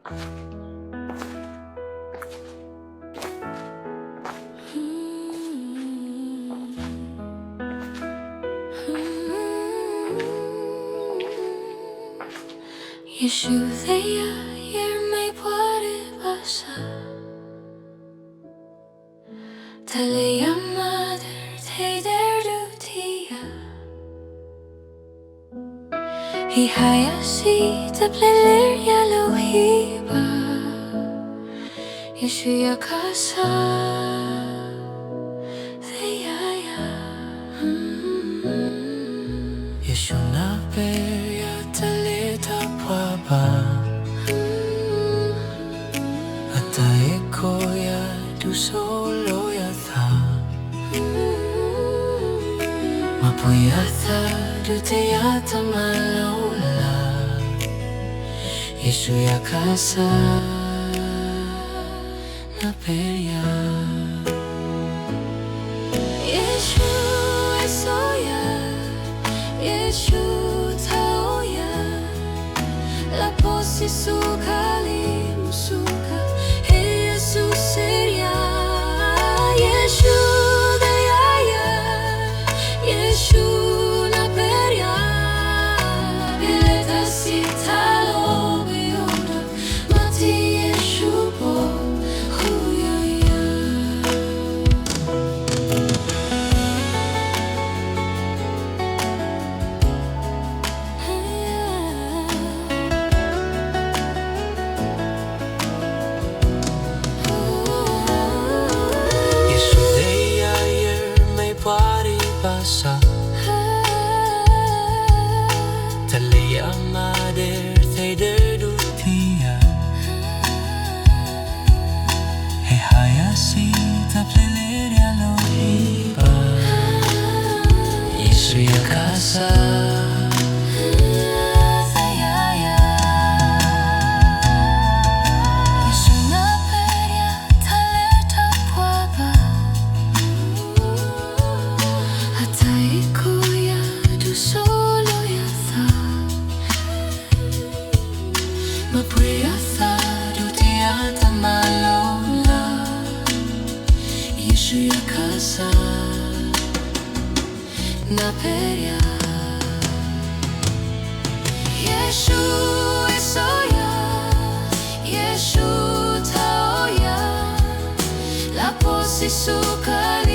यीशु दैया yermay pwede basa Talaya mother Theradoh tia Ihaya si tapleler yellow hiba Yeshu yakasa Theyaya Yeshu na perya talita pwaba Atae koya du solo ya tha Mapuya tha du te ya tamalola Yeshu yakasa na perya Yeshu esoya Yeshu taoya La posi suka lim suka Hey Yesu seria Yeshu dayaya Yeshu na peria Bileta si talo beyonda Mati Yeshu po huyaya Yeshu deya yermay pwede basa Talaya mother Theradoh tia Ihaya si tapleler yellow hiba Yeshu yakasa Yeshu yakasa na peria Yeshu esoya Yeshu taoya La posi suka